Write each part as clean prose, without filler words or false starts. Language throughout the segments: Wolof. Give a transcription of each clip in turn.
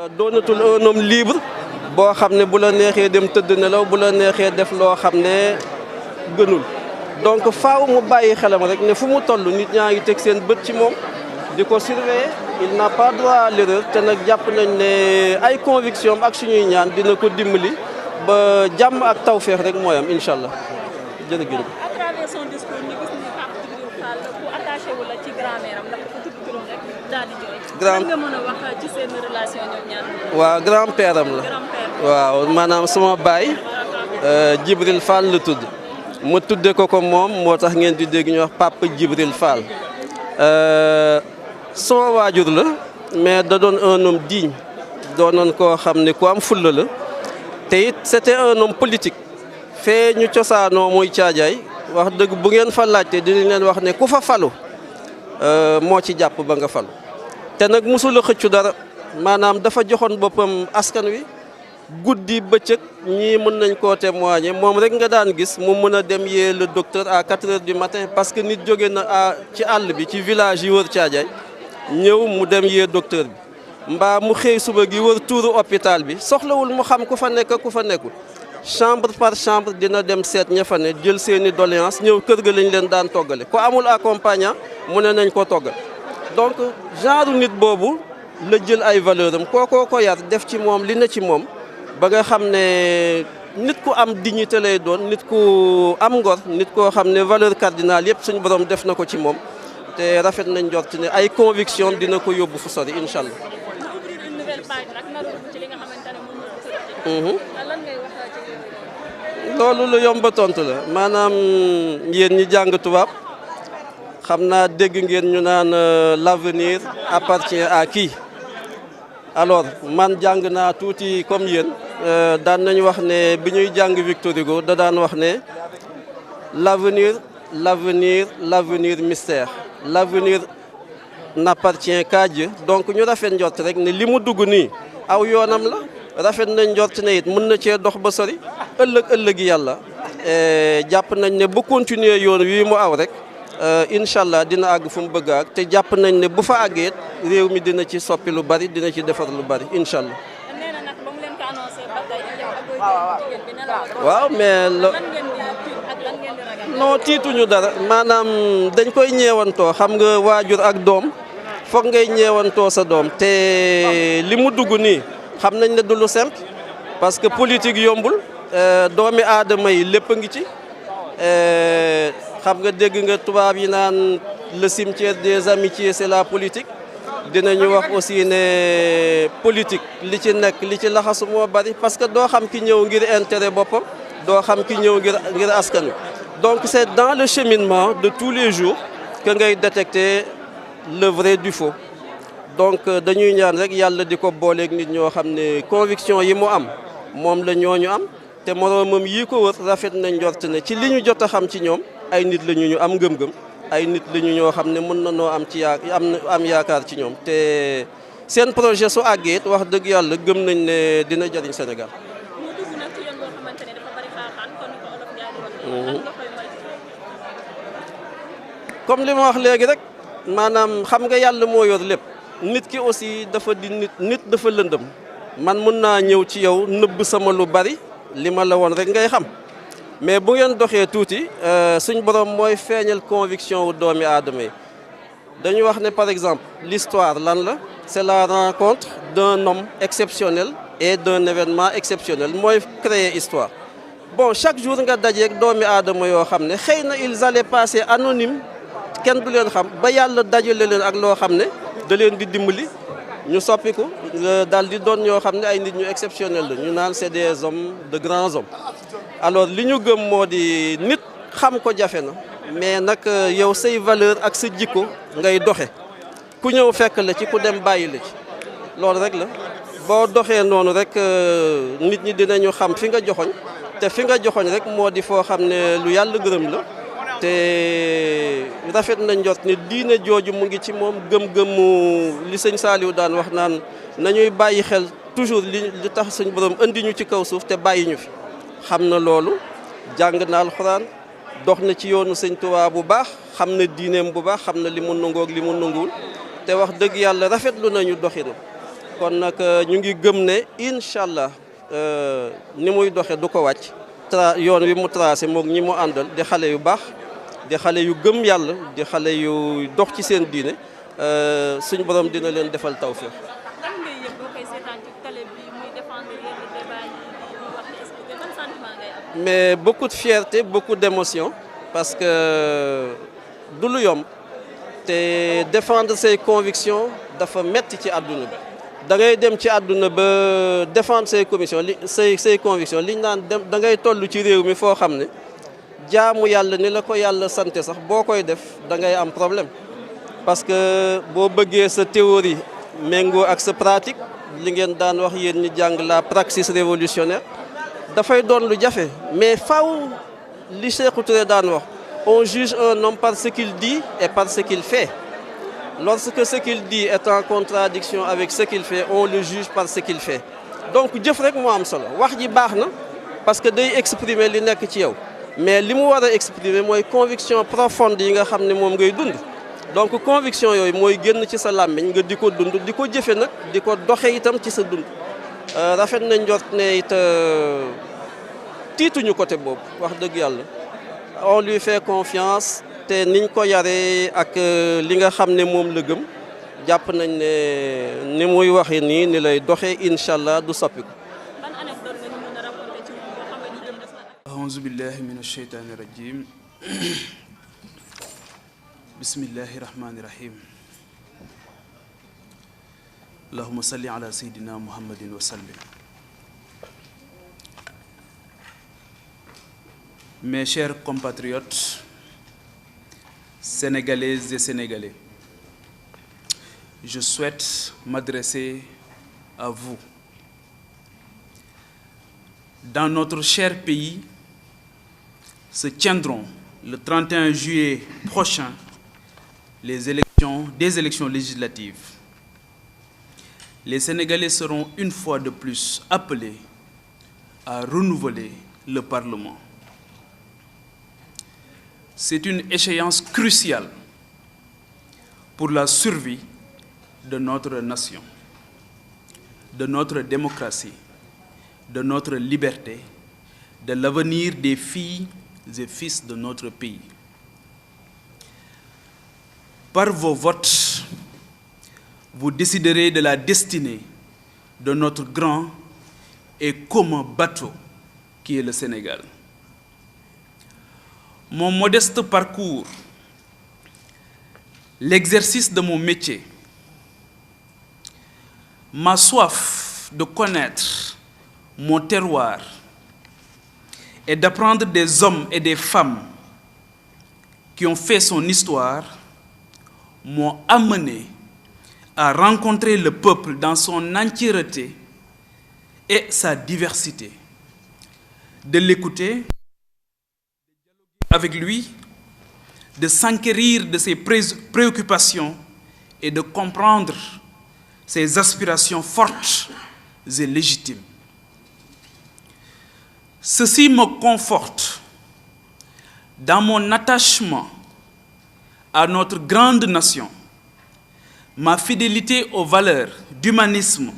doonatul un homme libre boo xam ne bu la neexee dem tëdd nelaw bu la neexee def loo xam ne gënul donc faaw mu bàyyi xelam rek ne fu mu toll nit ñaa ngi teg seen bët ci moom di ko surveiller il n'a pas droit à l'erreur te nag jàpp nañ ne ay conviction ak suñuy ñaan dina ko dimbali ba jàmm ak tawféex rek mooy am incha allah jërëjëf. à travers son discours ñu gis ni Pape Djibril Fall ku attaché wu la ci grand-mère am ndax dafa tudd turam rek daal di jooy. grand nga mën a wax ci seen relation ñoom ñaar. waaw grand-père am la. waaw maanaam sama baay Djibril Fall la tudd. ma tudde ko moom moo tax ngeen di dégg ñu wax Pape Djibril Fall sama waajur la mais da doon un homme digne doonoon koo xam ne ku am fulla la te it c'était un homme politique fee ñu cosaanoo muy caajaay wax dëgg bu ngeen fa laajte dinañ leen wax ne ku fa falu moo ci jàpp ba nga falu te nag musula xëccu dara maanaam dafa joxoon boppam askan wi guddi bëccëg ñii mën nañ koo témoigner moom rek nga daan gis mu mën a dem yee le docteur à 4 heures du matin parce que nit jóge na ci àll bi ci village yi wër Caajaay ñëw mu dem yee docteur bi mbaa mu xëy suba gi wër tuuru hôpital bi soxlawul mu xam ku fa nekk ku fa nekkul chambre par chambre dina dem seet ña fa ne jël seeni doléance ñëw kër ga lañ leen daan toggale ku amul accompagnant mu ne nañ ko toggal donc genre nit boobu la jël ay valeur am kookoo ko yar def ci moom li na ci moom ba nga xam ne nit ku am dignité lay doon nit ku am ngor nit koo xam ne valeur cardinale yëpp suñu borom def na ko ci moom te rafet nañ jot ne ay conviction dina ko yóbbu fu sori incha allah. loolu lu yomb tontu la maanaam yéen ñi jàng tubaab xam naa dégg ngeen ñu naan l'avenir appartient à qui. alors man jàng naa tuuti comme yéen daan nañu wax ne bi ñuy jàng Victor Hugo da daan wax ne l'avenir mystère l'avenir n'appartient qu'à Dieu donc ñu rafet njort rek ne li mu dugg nii aw yoonam la rafet nañ njort ne it mën na cee dox ba sori ëllëgi yàlla jàpp nañ ne bu continuer yoon wi mu aw rek incha allah dina àgg fu mu bëgg a àgg te jàpp nañ ne bu fa àggee réew mi dina ci soppi lu bari dina ci defar lu bari incha allah. waaw mais non tiituñu dara maanaam dañ koy ñeewantoo xam nga waajur ak doom foog ngay ñeewantoo sa doom te li mu dugg nii xam nañ ne du lu simple parce que politique yombul doomi aadama yi lépp a ngi ci. xam nga dégg nga tubaab yi naan le cimetière des amitiés c'est la politique dinañu wax aussi ne politique li ci nekk li ci laxasu moo bari parce que doo xam ki ñëw ngir intérêt boppam doo xam ki ñëw ngir askan wi donc c'est dans le cheminement de tous les jours que ngay détecter le vrai du faux donc dañuy ñaan rek yàlla di ko booleeg nit ñoo xam ne conviction yi mu am moom la ñooñu am te moroomam yii ko wër rafet nañ njort ne ci li ñu jot a xam ci ñoom ay nit la ñu am ngëm-ngëm ay nit la ñu ñoo xam ne mën na noo am ci am yaakaar ci ñoom te seen projet su àggee it wax dëgg yàlla gëm nañ ne dina jariñ Sénégal. comme li ma wax léegi rek maanaam xam nga yàlla moo yor lépp nit ki aussi dafa di nit dafa lëndëm man mën naa ñëw ci yow nëbb sama lu bari li ma la woon rek ngay xam. mais bu ngeen doxee tuuti suñ borom mooy feeñal conviction wu doomi aadama yi dañu wax ne par exemple l'histoire lan la c'est la rencontre d'un homme exceptionnel et d'un événement exceptionnel mooy créer histoire bon chaque jour nga dajeeg doomi aadama yoo xam ne xëy na ils allaient passer anonyme kenn du leen xam ba yàlla dajale leen ak loo xam ne da leen di dimbali ñu soppiku daal di doon ñoo xam ne ay nit ñu exceptionnel la ñu naan c'est des hommes de grands hommes alors li ñu gëm moo di nit xam ko jafe na mais nag yow say valeur ak sa jikko ngay doxe ku ñëw fekk la ci ku dem bàyyi la ci loolu rek la boo doxee noonu rek nit ñi dinañu xam fi nga joxoñ te fi nga joxoñ rek moo di foo xam ne lu yàlla gërëm la te rafet na njort ne diine jooju mu ngi ci moom gëm-gëmu li sëñ Saliou daan wax naan nañuy bàyyi xel toujours li tax suñ borom andi ñu ci kaw suuf te bàyyi ñu fi xam na loolu jàng na alxuraan dox na ci yoonu sëñ Tuubaa bu baax xam na diineem bu baax xam na li mu nangoog li mu nanguwul te wax dëgg yàlla rafetlu nañu doxinam kon nag ñu ngi gëm ne incha allah ni muy doxe du ko wàcc. yoon wi mu tracé moog ñi mu àndal di xale yu baax di xale yu gëm yàlla di xale yu dox ci seen diine suñ borom dina leen defal tawfeex. lan ngay yëg boo koy seetaan ci télé bi muy défendre yenn débat yi di wax di expliquer ban sentiment ngay am. mais beaucoup de fierté beaucoup d'émotion parce que du lu yomb te défendre ses convictions dafa metti ci àdduna bi. da ngay dem ci àdduna ba défendre ses convictions liñ naan dem da ngay toll ci réew mi foo xam ne jaamu yàlla ni la ko yàlla sante sax boo koy def da ngay am problème parce que boo bëggee sa théorie méngoo ak sa pratique li ngeen daan wax yéen ñi jàng la praxis révolutionnaire dafay doon lu jafe mais faw li Sékou Touré daan wax on juge un homme par ce qu'il dit et par ce qu'il fait. Lorsque ce qu'il dit est en contradiction avec ce qu'il fait, on le juge par ce qu'il fait. Donc jëf rek moo am solo wax ji baax na parce que day exprimer li nekk ci yow mais li mu war a exprimer mooy conviction profonde yi nga xam ne moom ngay dund. donc conviction yooyu mooy génn ci sa làmmiñ nga di ko dund di ko jëfe nag di ko doxe itam ci sa dund. rafet na njort ne it tiituñu côté boobu wax dëgg yàlla on lui fait confiance. te niñ ko yaree ak li nga xam ne moom la gëm jàpp nañ ne ni muy waxee nii ni lay doxee incha allah du soppiku. ban anecdote nga ñu mën a raconter ci moom boo xam ne ñu def na. A'uuzu billahi mina shaytaani rajiim. Bismillahi rahmaani rahiim. Allahumma salli ala sayyidina Muhammadin wa sallim. Mes chers compatriotes, Sénégalaises et Sénégalais, je souhaite m'adresser à vous. Dans notre cher pays se tiendront le 31 juillet prochain des élections législatives. Les Sénégalais seront une fois de plus appelés à renouveler le Parlement. C'est une échéance cruciale pour la survie de notre nation, de notre démocratie, de notre liberté, de l'avenir des filles et fils de notre pays. Par vos votes, vous déciderez de la destinée de notre grand et commun bateau qui est le Sénégal. Mon modeste parcours, l'exercice de mon métier, ma soif de connaître mon terroir et d'apprendre des hommes et des femmes qui ont fait son histoire m'ont amené à rencontrer le peuple dans son entièreté et sa diversité, de l'écouter avec lui, de s'enquérir de ses préoccupations et de comprendre ses aspirations fortes et légitimes. Ceci me conforte dans mon attachement à notre grande nation, ma fidélité aux valeurs d'humanisme,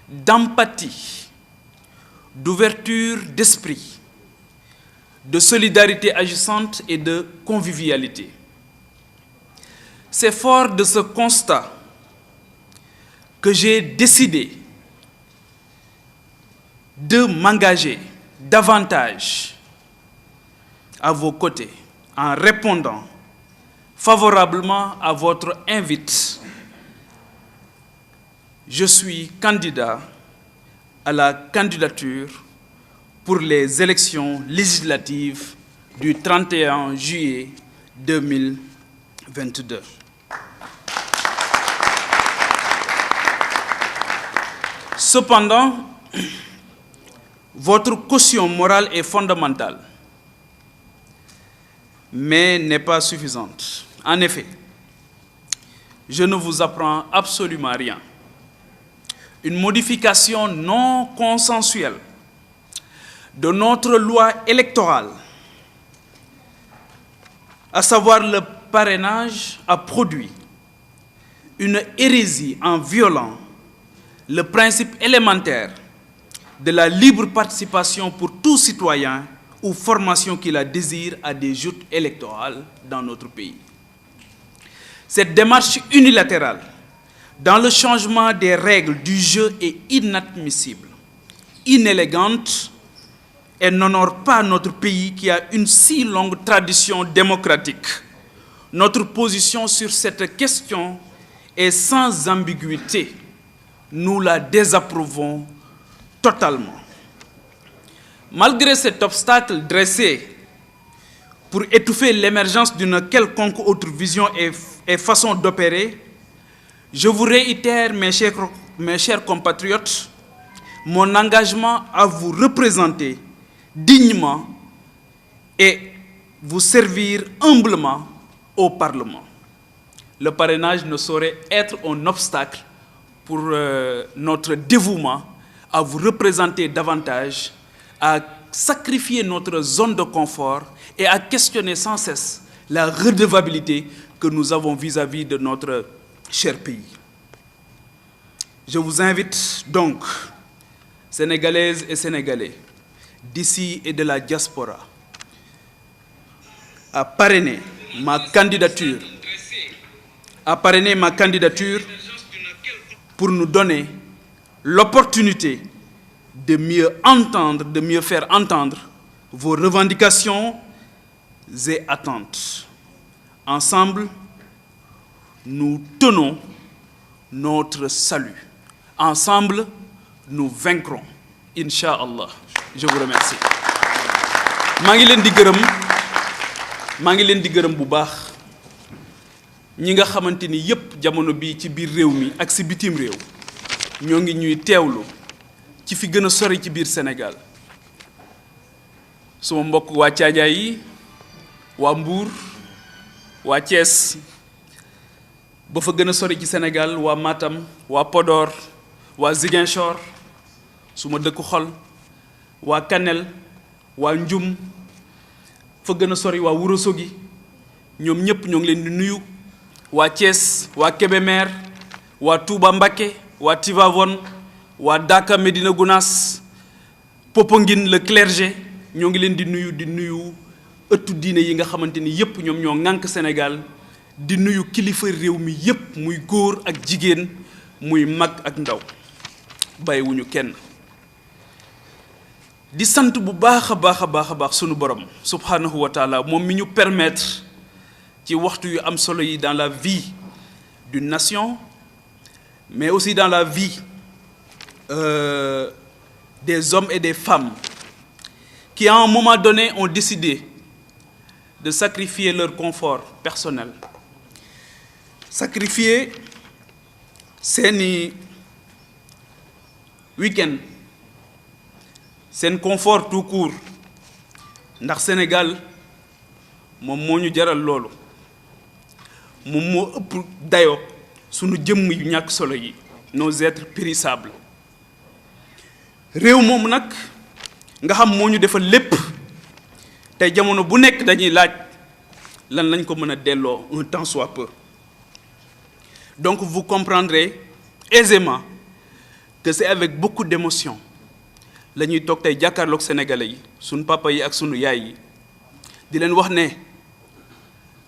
d'empathie, d'ouverture d'esprit, de solidarité agissante et de convivialité. C'est fort de ce constat que j'ai décidé de m'engager davantage à vos côtés en répondant favorablement à votre invite. Je suis candidat à la candidature pour les élections législatives du 31 juillet 2022. Cependant, votre caution morale est fondamentale, mais n'est pas suffisante. En effet, je ne vous apprends absolument rien. Une modification non consensuelle de notre loi électorale, à savoir le parrainage, a produit une hérésie en violant le principe élémentaire de la libre participation pour tout citoyen ou formation qui la désire à des joutes électorales dans notre pays. Cette démarche unilatérale dans le changement des règles du jeu est inadmissible, inélégante et n'honore pas notre pays qui a une si longue tradition démocratique. Notre position sur cette question est sans ambiguïté. Nous la désapprouvons totalement. Malgré cet obstacle dressé pour étouffer l'émergence d'une quelconque autre vision et façon d'opérer, je vous réitère, mes chers compatriotes, mon engagement à vous représenter dignement et vous servir humblement au Parlement. Le parrainage ne saurait être un obstacle pour notre dévouement à vous représenter davantage, à sacrifier notre zone de confort et à questionner sans cesse la redevabilité que nous avons vis-à-vis de notre cher pays. Je vous invite donc, Sénégalaises et Sénégalais, d'ici et de la diaspora, à parrainer ma candidature, pour nous donner l'opportunité de mieux entendre, de mieux faire entendre vos revendications et attentes. Ensemble, nous tenons notre salut. Ensemble, nous vaincrons. Inch'Allah. Je vous remercie. maa ngi leen di gërëm bu baax ñi nga xamante ni yépp jamono bi ci biir réew mi ak ci bitim réew ñoo ngi ñuy teewlu ci fi gën a sori ci biir Sénégal suma mbokk waa Caajaay yi waa Mbuur waa Thiès ba fa gën a sori ci Sénégal waa Matam waa Podor waa Ziguinchor suma dëkku xol waa Kanel waa Njum fa gën a sori waa Ourossogui ñoom ñépp ñoo ngi leen di nuyu waa Thiès waa Kébémer waa Touba Mbacké waa Tivaouane waa Daka Médina Gounass Popenguine le clergé ñoo ngi leen di nuyu ëttu diine yi nga xamante ni yépp ñoom ñoo ŋànk Sénégal di nuyu kilifa réew mi yépp muy góor ak jigéen muy mag ak ndaw bàyyiwuñu kenn di sant bu baax a baax sunu borom subhanahu wa taala moom mi ñu permettre ci waxtu yu am solo yi dans la vie d'une nation mais aussi dans la vie des hommes et des femmes qui à un moment donné ont décidé de sacrifier leur confort personnel, sacrifier seeni week-end seen confort tout court ndax Sénégal moom moo ñu jaral loolu moom moo ëpp dayoo sunu jëmm yu ñàkk solo yi nos êtres périssables réew moom nag nga xam moo ñu defal lépp tey jamono bu nekk dañuy laaj lan lañ ko mën a delloo un tant soit peu donc vous comprendrez aisément que c'est avec beaucoup d'émotion la ñuy toog tey jàkkaarloog sénégalais yi sunu papa yi ak sunu yaay yi di leen wax ne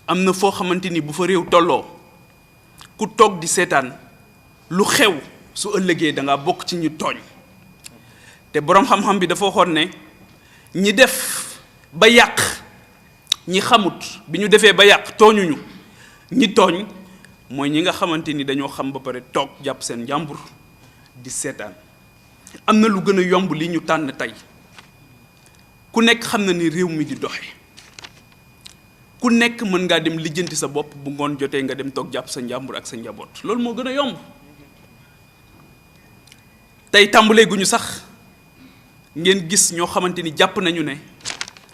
am na foo xamante ni bu fa réew tolloo ku toog di seetaan lu xew su ëllëgee da ngaa bokk ci ñu tooñ te boroom xam-xam bi dafa waxoon ne ñi def ba yàq ñi xamut bi ñu defee ba yàq tooñuñu ñi tooñ mooy ñi nga xamante ni dañoo xam ba pare toog jàpp seen njàmbur di seetaan am na lu gën a yomb li ñu tànn tey ku nekk xam na ni réew mi di doxe ku nekk mën ngaa dem lijjanti sa bopp bu ngoon jotee nga dem toog jàpp sa njàmbur ak sa njaboot loolu moo gën a yomb tey tàmbalee gu ñu sax ngeen gis ñoo xamante ni jàpp nañu ne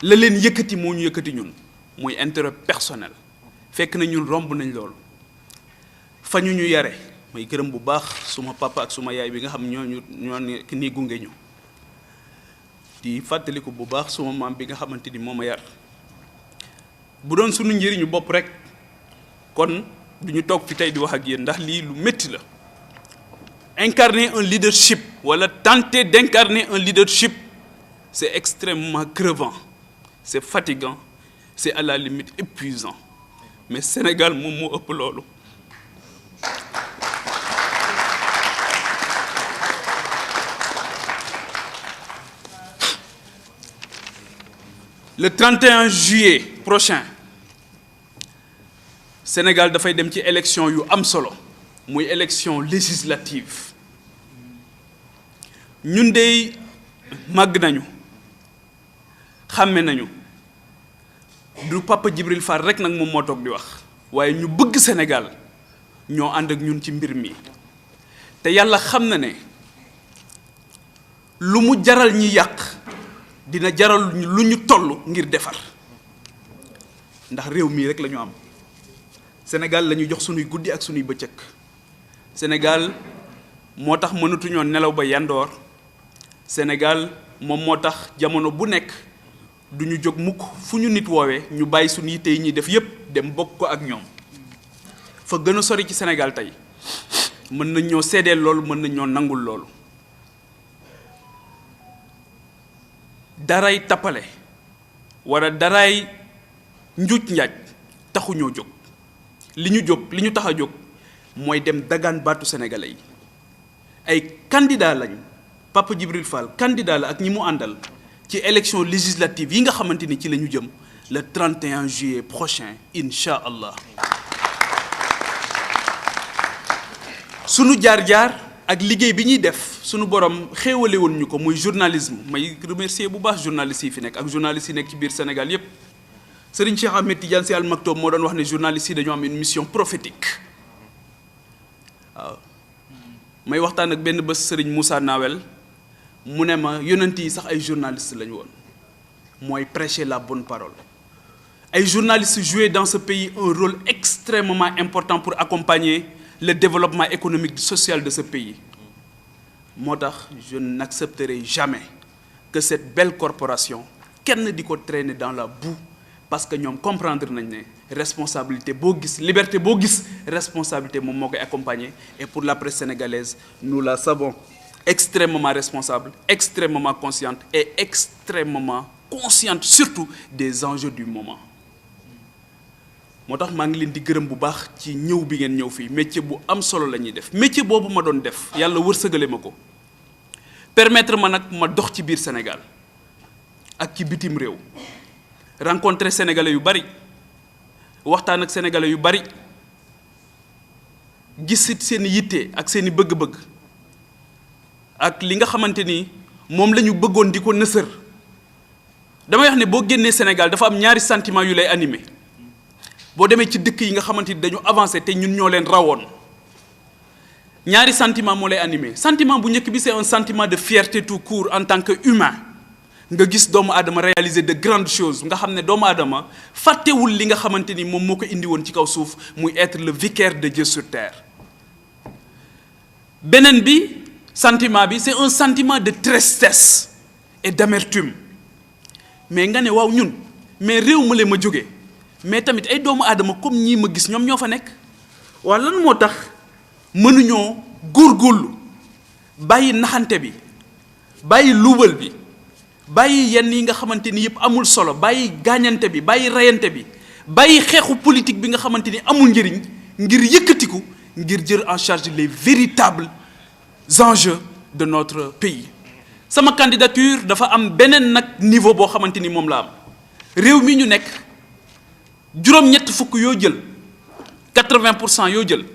la leen yëkkati moo ñu yëkkati ñun muy intérêt personnel fekk na ñun romb nañ loolu fa ñu yare may gërëm bu baax suma papa ak suma yaay bi nga xam ñoo ni gunge ñu di fàttaliku bu baax suma maam bi nga xamante ni moo ma yar bu doon sunu njëriñu bopp rek kon du ñu toog fi tey di wax ak yéen ndax lii lu métti la incarner un leadership wala tenter d'incarner un leadership, c'est extrêmement crevant, c'est fatigant, c'est à la limite épuisant. Mais Sénégal moom moo ëpp loolu. Le 31 juillet prochain, Sénégal dafay dem ci élection yu am solo muy élection législative. ñun dey màgg nañu xàmme nañu du Papa Djibril Fall rek nag moom moo toog di wax waaye ñu bëgg Sénégal ñoo ànd ak ñun ci mbir mi te yàlla xam na ne lu mu jaral ñi yàq dina jaral lu ñu toll ngir defar ndax réew mii rek la ñu am. Sénégal la ñuy jox sunuy guddi ak sunuy bëccëg Sénégal moo tax mënatuñoo nelaw ba yandoor Sénégal moom moo tax jamono bu nekk du ñu jóg mukk fu ñu nit woowee ñu bàyyi suñu yitte yi ñuy def yépp dem bokk ko ak ñoom fa gën a sori ci Sénégal tey mën nañ ñoo seedeel loolu mën nañ ñoo nangul loolu daray tappale wala daray njuuj njaaj taxuñoo jóg li ñu tax a jóg mooy dem dagaan baatu sénégalais yi ay candidat lañ Papa Djibril Fall candidat la ak ñi mu àndal ci élection législative yi nga xamante ni ci la ñu jëm le 31 juillet prochain incha allah. sunu jaar-jaar ak liggéey bi ñuy def sunu borom xéewale woon ñu ko muy journalisme may remercier bu baax journalistes yi fi nekk ak journalistes yi nekk ci biir Sénégal yépp Serigne Cheikh Ahmed Tidiane Sy Al Maktoum moo doon wax ne journalistes yi dañoo am une mission prophétique waaw may waxtaan ak benn bés Serigne Moussa Nawel mu ne ma yonent yi sax ay journalistes lañu woon mooy prêcher la bonne parole ay journalistes jouaient dans ce pays un rôle extrêmement important pour accompagner le développement économique et social de ce pays moo tax je n'accepterai jamais que cette belle corporation kenn di ko traîner dans la boue parce que ñoom comprendre nañ ne responsabilité boo gis liberté boo gis responsabilité moom moo koy accompagner et pour la presse sénégalaise nous la savons extrêmement responsable extrêmement consciente et extrêmement consciente surtout des enjeux du moment moo tax maa ngi leen di gërëm bu baax ci ñëw bi ngeen ñëw fii métier bu am solo la ñuy def métier boobu ma doon def yàlla wërsëgale ma ko permettre ma nag ma dox ci biir Sénégal ak ci bitim réew rencontrer sénégalais yu bari waxtaan ak sénégalais yu bari gis seen yitte ak seen i bëgg-bëgg ak li nga xamante ni moom la ñu bëggoon di ko nësër damay wax ne boo génnee Sénégal dafa am ñaari sentiment yu lay animé boo demee ci dëkk yi nga xamante ni dañu avancé te ñun ñoo leen rawoon ñaari sentiment moo lay animé sentiment bu njëkk bi c'est un sentiment de fierté tout court en tant que humain nga gis doomu aadama réaliser de grandes choses nga xam ne doomu aadama fàttewul li nga xamante ni moom moo ko indi woon ci kaw suuf muy être le vicaire de Dieu sur terre beneen bi sentiment bi c'est un sentiment de tristesse et d'amertume mais nga ne waaw ñun mais réew ma leen ma jógee mais tamit ay doomu aadama comme ñii ma gis ñoom ñoo fa nekk waaw lan moo tax mënuñoo góorgóorlu bàyyi naxante bi bàyyi luubal bi bàyyi yenn yi nga xamante ni yëpp amul solo bàyyi gaañante bi bàyyi reyante bi bàyyi xeexu politique bi nga xamante ni amul njëriñ ngir yëkkatiku ngir jël en charge les véritables enjeux de notre pays sama candidature dafa am beneen nag niveau boo xamante ni moom la am réew mi ñu nekk juróom-ñett fukk yoo jël 80% yoo jël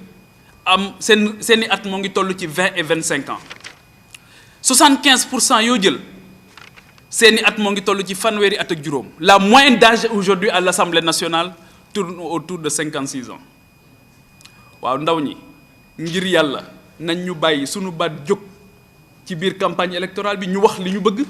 am seeni at moo ngi toll ci 20 et 25 ans 75% yoo jël seeni at moo ngi toll ci fanweeri at ak juróom la moyenne d'âge aujourd'hui à l'Assemblée nationale tourne autour de 56 ans waaw ndaw ñi ngir yàlla nañ ñu bàyyi sunu baat jóg ci biir campagne électorale bi ñu wax li ñu bëgg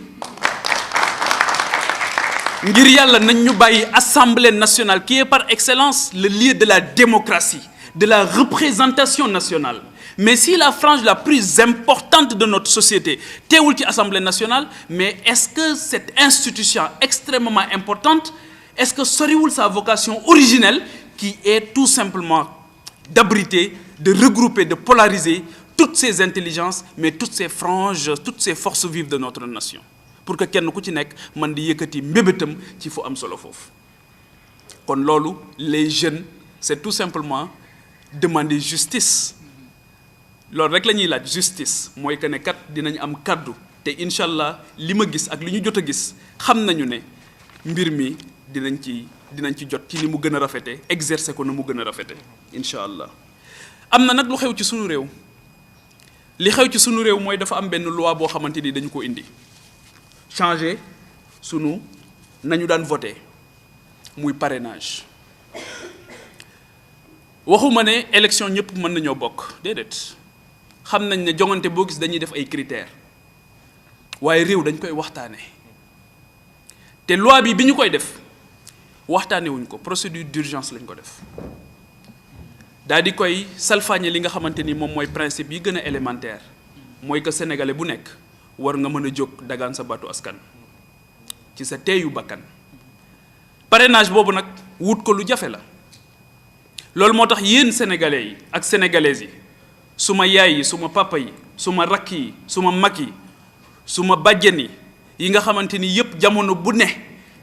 ngir yàlla nañ ñu bàyyi Assemblée nationale qui est par excellence le lieu de la démocratie de la représentation nationale mais si la frange la plus importante de notre société teewul ci Assemblée nationale mais est-ce que cette institution extrêmement importante est-ce que soriwul sa vocation originelle qui est tout simplement d'abriter de regrouper de polariser toutes ces intelligences mais toutes ces franges toutes ces forces vives de notre nation pour que kenn ku ci nekk man di yëkkati mbébétam ci fu am solo foofu. kon loolu les jeunes c'est tout simplement demander justice loolu rek la ñuy laaj justice mooy que ne kat dinañ am kaddu te incha allah li ma gis ak li ñu jot a gis xam nañu ne mbir mi dinañ ci jot ci ni mu gën a rafete exercer ko na mu gën a rafete incha allah. am na nag lu xew ci sunu réew li xew ci sunu réew mooy dafa am benn loi boo xamante ni dañu ko indi changer sunu nañu daan voter muy parrainage. waxuma ne élection ñëpp mën nañoo bokk déedéet xam nañ ne joŋante boo gis dañuy def ay critères waaye réew dañ koy waxtaane te loi bi ñu koy def waxtaane wuñ ko procédure d'urgence lañ ko def daal di koy salfaañe li nga xamante ni moom mooy principe yi gën a élémentaire mooy que sénégalais bu nekk war nga mën a jóg dagaan sa baatu askan ci sa teeyu bakkan parrainage boobu nag wut ko lu jafe la. loolu moo tax yéen sénégalais yi ak sénégalaises yi suma yaay yi suma papa yi suma rakk yi suma mag yi suma bàjjen yi nga xamante ni yépp jamono bu ne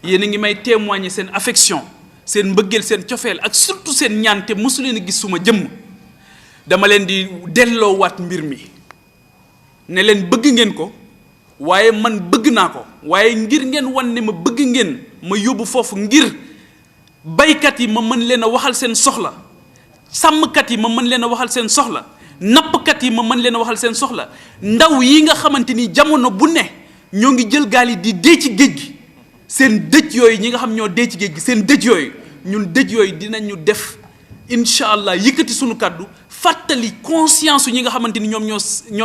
yéen a ngi may témoigner seen affection seen mbëggeel seen cofeel ak surtout seen ñaan te mosu leen a gis suma jëmm dama leen di delloowaat mbir mi ne leen bëgg ngeen ko waaye man bëgg naa ko waaye ngir ngeen wan ne ma bëgg ngeen ma yóbbu foofu ngir baykat yi ma mën leen a waxal seen soxla sàmmkat yi ma mën leen a waxal seen soxla nappkat yi ma mën leen a waxal seen soxla ndaw yi nga xamante ni jamono bu ne ñoo ngi jël gaal yi di dee ci géej gi seen dëj yooyu ñi nga xam ñoo dee ci géej gi seen dëj yooyu ñun dëj yooyu dinañu def incha allah yëkkati sunu kàddu fàttali conscience ñi nga xamante ni ñoom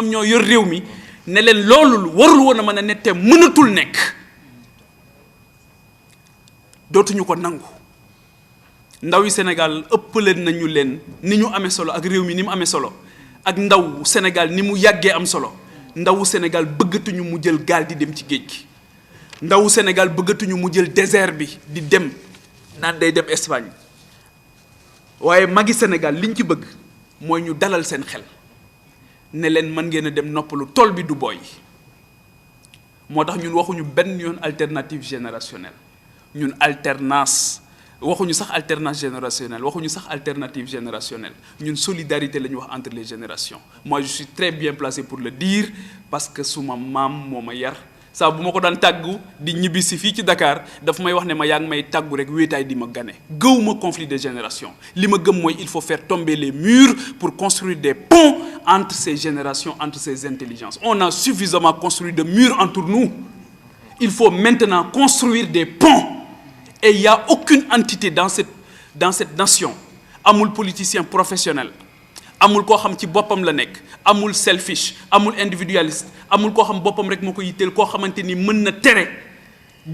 ñoo yor réew mi ne leen loolu warul woon a mën a ne te mënatul nekk dootuñu ko nangu. ndaw yi Sénégal ëppale nañu leen ni ñu amee solo ak réew mi ni mu amee solo ak ndaw Sénégal ni mu yàggee am solo ndawu Sénégal bëggatuñu mu jël gaal di dem ci géej gi ndawu Sénégal bëggatuñu mu jël désert bi di dem naan day dem Espagne waaye magi Sénégal liñ ci bëgg mooy ñu dalal seen xel ne leen mën ngeen a dem noppalu tool bi du booy moo tax ñun waxuñu benn yoon alternative générationnelle ñun alternance waxuñu sax alternance générationnelle waxuñu sax alternative générationnelle ñun solidarité la ñu wax entre les générations moi je suis très bien placé pour le dire parce que suma maam moo ma yar saa bu ma ko daan tàggu di ñibbi si fii ci Dakar daf may wax ne ma yaa ngi may tàggu rek wéetaay di ma gane gëwuma conflit de génération li ma gëm mooy il faut faire tomber les murs pour construire des ponts entre ces générations entre ces intelligences on a suffisamment construit de murs entre nous il faut maintenant construire des ponts. Et il n'y a aucune entité dans cette nation amul politicien professionnel amul koo xam ci boppam la nekk amul selfish amul individualiste amul koo xam boppam rek moo ko yitteel koo xamante ni mën na tere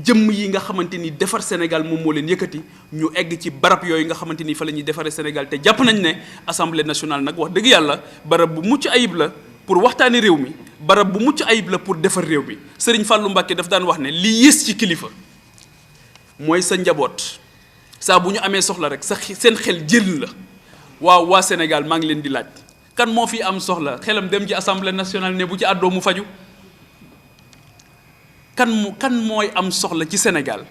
jëmm yi nga xamante ni defar Sénégal moom moo leen yëkkati ñu egg ci barab yooyu nga xamante ni fa la ñuy defaree Sénégal te jàpp nañ ne assemblée nationale nag wax dëgg yàlla barab bu mucc ayib la pour waxtaane réew mi barab bu mucc ayib la pour defar réew mi Serigne Fallou Mbacké daf daan wax ne li yées ci kilifa mooy sa njaboot saa bu ñu amee soxla rek seen xel jël la waaw waa Sénégal maa ngi leen di laaj kan moo fi am soxla xelam dem ci assemblée nationale ne bu ci àddoo mu faju kan mooy am soxla ci Sénégal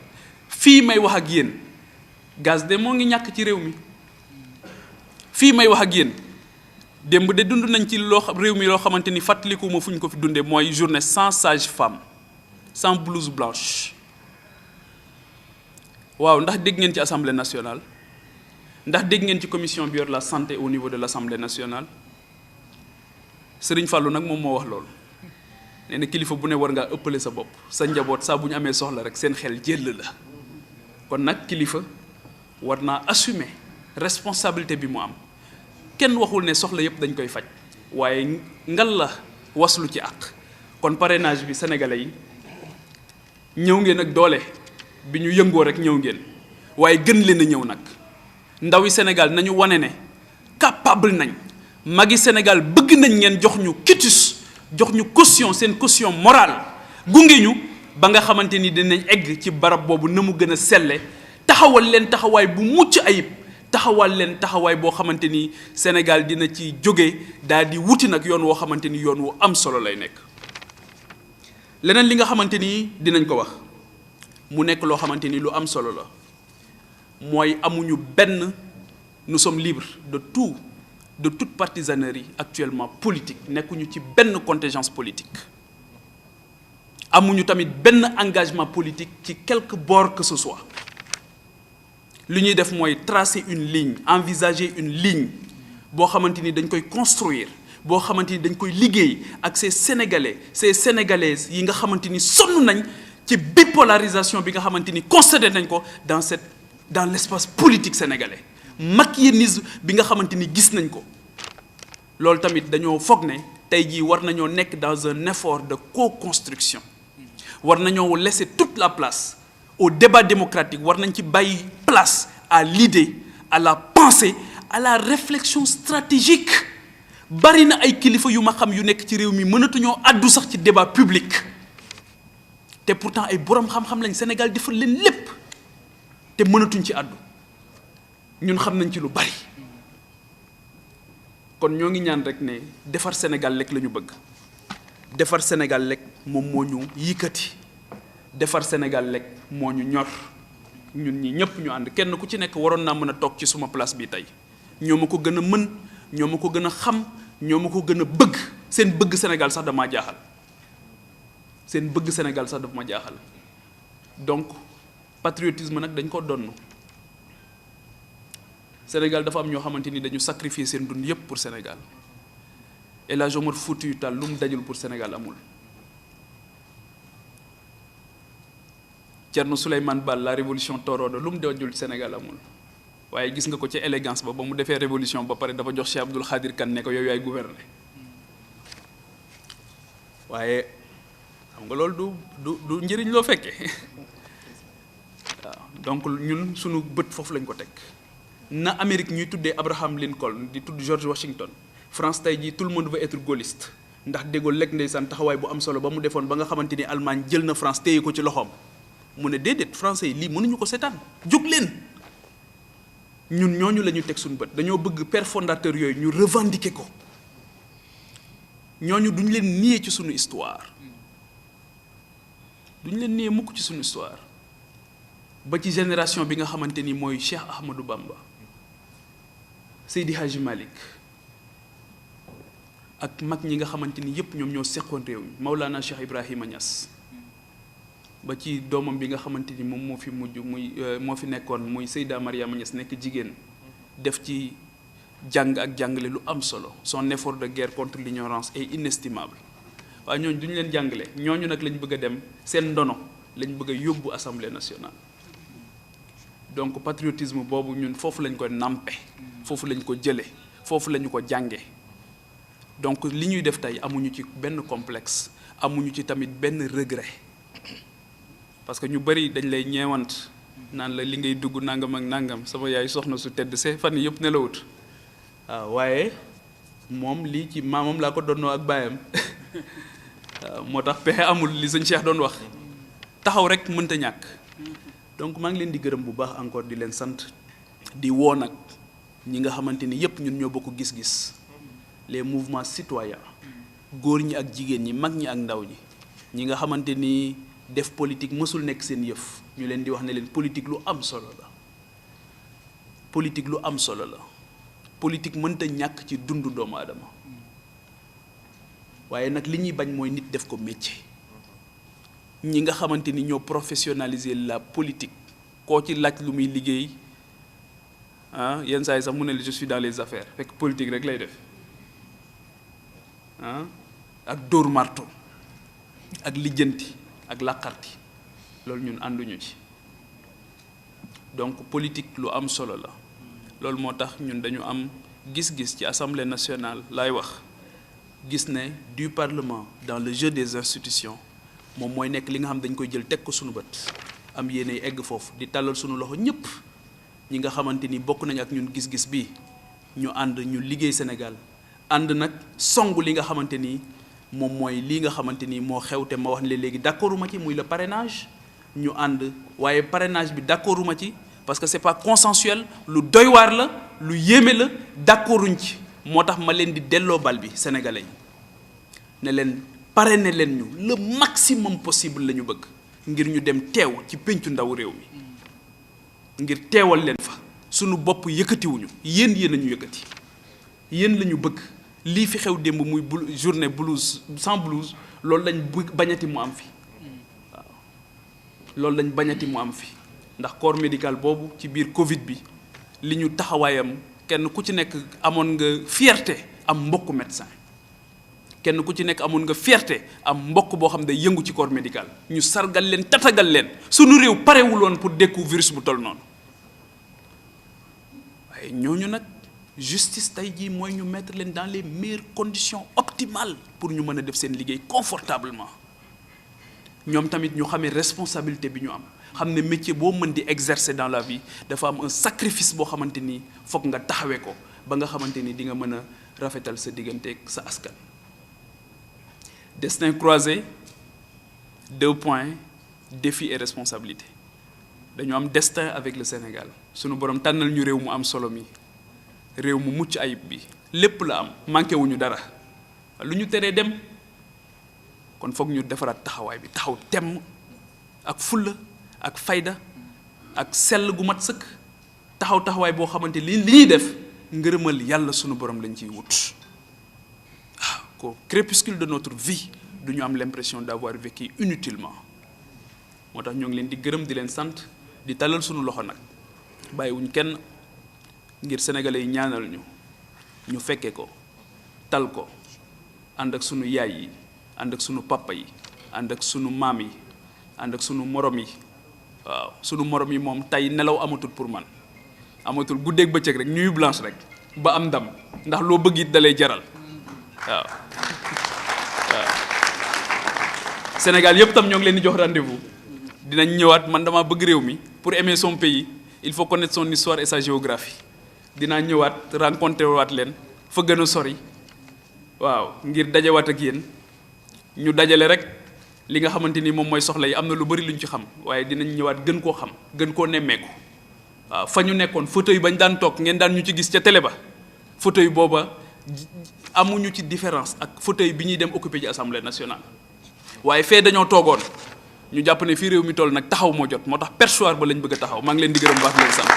fii may wax ak yéen gaz de moo ngi ñàkk ci réew mi fii may wax ak yéen démb de dund nañ ci réew mi loo xamante ni fàttaliku ma fu ñu ko fi dundee mooy journée sans sage-femme sans blouse blanche. waaw ndax dégg ngeen ci assemblée nationale ndax dégg ngeen ci commission bi yor la santé au niveau de l'assemblée nationale Serigne Fallou nag moom moo wax loolu nee na kilifa bu ne war ngaa ëppale sa bopp sa njaboot saa bu ñu amee soxla rek seen xel jël la kon nag kilifa war naa assumer responsabilité bi mu am kenn waxul ne soxla yépp dañ koy faj waaye ngal la waslu ci àq kon parrainage bi sénégalais yi ñëw ngeen ak doole. bi ñu yëngoo rek ñëw ngeen waaye gën leen a ñëw nag ndawi Sénégal nañu wane ne capable nañ magi Sénégal bëgg nañ ngeen jox ñu quitus jox ñu caution seen caution morale gunge ñu ba nga xamante ni dinañ egg ci barab boobu na mu gën a selle taxawal leen taxawaay bu mucc ayib taxawal leen taxawaay boo xamante ni Sénégal dina ci jóge daal di wuti nag yoon woo xamante ni yoon wu am solo lay nekk. leneen li nga xamante ni dinañ ko wax mu nekk loo xamante ni lu am solo la mooy amuñu benn nous sommes libres de toute partisanerie actuellement politique nekkuñu ci benn contingence politique amuñu tamit benn engagement politique ci quelque bord que ce soit. li ñuy def mooy tracer une ligne envisager une ligne boo xamante ni dañ koy construire boo xamante ni dañ koy liggéey ak ces sénégalais ces sénégalaises yi nga xamante ni sonn nañ ci bipolarisation bi nga xamante ni constaté nañ ko dans l'espace politique sénégalais machiavélisme bi nga xamante ni gis nañ ko. loolu tamit dañoo foog ne tey jii war nañoo nekk dans un effort de co-construction war nañoo laisser toute la place au débat démocratique war nañ ci bàyyi place à l'idée à la pensée à la réflexion stratégique bari na ay kilifa yu ma xam yu nekk ci réew mi mënatuñoo àddu sax ci débat public te pourtant ay boroom xam-xam lañ Sénégal defal leen lépp te mënatuñ ci àddu ñun xam nañ ci lu bari kon ñoo ngi ñaan rek ne defar Sénégal lekk la ñu bëgg defar Sénégal lekk moom moo ñu yëkkati defar Sénégal lekk moo ñu ñor ñun ñi ñëpp ñu ànd kenn ku ci nekk waroon naa mën a toog ci suma place bi tey ñoo ma ko gën a mën ñoo ma ko gën a xam ñoo ma ko gën a bëgg seen bëgg Sénégal sax damaa jaaxal seen bëgg Sénégal sax dafa ma jaaxal donc patriotisme nag dañ ko donn Sénégal dafa am ñoo xamante ni dañu sacrifier seen dund yépp pour Sénégal El Hadj Omar Foutiyou Tall lu mu dajul pour Sénégal amul Thierno Souleymane Baal la révolution torodo lu mu dajul Sénégal amul waaye gis nga ko ci élégance ba mu defee révolution ba pare dafa jox Cheikh Abdoul Khadir Kane ne ko yow yaay gouverner waaye xam nga loolu du njëriñ loo fekkee waaw donc ñun sunu bët foofu lañ ko teg na Amérique ñuy tuddee Abraham Lincoln di tudd George Washington France tey jii tout le monde veut être gaulliste ndax De Gaulle lekk ndeysaan taxawaay bu am solo ba mu defoon ba nga xamante ni Allemagne jël na France téye ko ci loxoom mu ne déedéet français yi lii mënuñu ko seetaan jóg leen ñun ñooñu la ñu teg suñu bët dañoo bëgg père fondateur yooyu ñu revendiquer ko ñooñu duñ leen nier ci suñu histoire duñ leen nier mukk ci suñu histoire ba ci génération bi nga xamante ni mooy Cheikh Ahmadou Bamba Seydi Hadji Malick ak mag ñi nga xamante ni yépp ñoom ñoo seqoon réew mi Maulana Cheikh Ibrahima Niass ba ci doomam bi nga xamante ni moom moo fi mujj muy moo fi nekkoon muy Seyda Mariama Niass nekk jigéen def ci jàng ak jàngale lu am solo son effort de guerre contre l'ignorance est inestimable waaye ñooñu duñu leen jàngale ñooñu nag lañ bëgg a dem seen ndono lañ bëgg a yóbbu assemblée nationale donc patriotisme boobu ñun foofu lañ ko nampe foofu lañ ko jële foofu lañu ko jànge donc li ñuy def tey amuñu ci benn complexe amuñu ci tamit benn regret parce que ñu bari dañ lay ñeewant naan la li ngay dugg nangam ak nangam sama yaay soxna su tedd see fan yëpp nelawut waaw waaye moom lii ci maamam laa ko donnoo ak baayam waaw moo tax pexe amul li sëñ Cheikh doon wax taxaw rek mënta ñàkk donc maa ngi leen di gërëm bu baax encore di leen sant di woo nag ñi nga xamante ni yépp ñun ñoo bokk gis-gis les mouvements citoyens góor ñi ak jigéen ñi mag ñi ak ndaw ñi ñi nga xamante ni def politique mësul nekk seen yëf ñu leen di wax ne leen politique lu am solo la politique lu am solo la politique mënta ñàkk ci dundu doomu aadama waaye nag li ñuy bañ mooy nit def ko métier ñi nga xamante ni ñoo professionnaliser la politique koo ci laaj lu muy liggéey ah yenn saa yi sax mu ne je suis dans les affaires fekk politique rek lay def ah ak dóor marto ak lijjanti ak làqarti loolu ñun ànduñu ci donc politique lu am solo la loolu moo tax ñun dañu am gis-gis ci assemblée nationale laay wax gis ne du parlement dans le jeu des institutions moom mooy nekk li nga xam dañ koy jël teg ko suñu bët am yéene egg foofu di tàllal suñu loxo ñëpp ñi nga xamante ni bokk nañ ak ñun gis-gis bi ñu ànd ñu liggéey Sénégal ànd nag songu li nga xamante ni moom mooy lii nga xamante ni moo xew te ma wax ne léegi d'accorduma ci muy le parrainage ñu ànd waaye parrainage bi d'accorduma ci parce que c'est pas consensuel lu doy waar la lu yéeme la d'accorduñ ci moo tax ma leen di delloo bal bi sénégalais yi ne leen parrainer leen ñu le maximum possible la ñu bëgg ngir ñu dem teew ci péncu ndaw réew mi ngir teewal leen fa sunu bopp yëkkatiwuñu yéen a ñu yëkkati yéen la ñu bëgg lii fi xew démb muy journée blouse sans blouse loolu lañ bañati mu am fi waaw loolu lañ bañati mu am fi ndax corps médical boobu ci biir Covid bi li ñu taxawaayam kenn ku ci nekk amoon nga fierté am mbokku médecin kenn ku ci nekk amoon nga fierté am mbokk boo xam ne day yëngu ci corps médical ñu sargal leen tatagal leen sunu réew parewuloon pour dékku virus bu toll noonu waaye ñooñu nag justice tey jii mooy ñu mettre leen dans les meilleures conditions optimales pour ñu mën a def seen liggéey confortablement ñoom tamit ñu xamee responsabilité bi ñu am xam ne métier boo mën di exercer dans la vie dafa am un sacrifice boo xamante ni foog nga taxawee ko ba nga xamante ni di nga mën a rafetal sa digganteeg sa askan. Destin croisé, 2 points, défi et responsabilité. Dañu am destin avec le Sénégal sunu borom tànnal ñu réew mu am solo mi réew mu mucc ayib bi lépp la am manqué wuñu dara lu ñu teree dem kon foog ñu defaraat taxawaay bi taxaw temm ak fulla ak fayda ak sell gu mat sëkk taxawaay boo xamante li ñuy def ngërëmal yàlla sunu borom lañ ciy wut waaw qu'au crépuscule de notre vie du ñu am l'impression d'avoir vécu inutilement moo tax ñoo ngi leen di gërëm di leen sant di talal sunu loxo nag bàyyiwuñ kenn ngir sénégalais yi ñaanal ñu fekke ko tal ko ànd ak sunu yaay yi ànd ak sunu papa yi ànd ak sunu maam yi ànd ak sunu morom yi waaw sunu morom yi moom tey nelaw amatul pour man amatul guddeeg bëccëg rek nuit blanche rek ba am ndam ndax loo bëgg it dalay jaral waaw Sénégal yëpp tam ñoo ngi leen di jox rendez-vous dinañ ñëwaat man dama bëgg réew mi pour aimer son pays il faut connaître son histoire et sa géographie dinaa ñëwaat rencontré waat leen fa gën a sori waaw ngir dajewaat ak yéen ñu dajale rek li nga xamante ni moom mooy soxla yi am na lu bari lu ñu ci xam waaye dinañ ñëwaat gën koo xam gën koo nemmeeku waaw fa ñu nekkoon fauteuil bañ daan toog ngeen daan ñu ci gis ca télé ba fauteuil booba amuñu ci différence ak fauteuil bi ñuy dem occuper ci assemblée nationale waaye fee dañoo toogoon ñu jàpp ne fii réew mi toll nag taxaw moo jot moo tax perchoir ba lañ bëgg a taxaw maa ngi leen di gërëm baax leen sant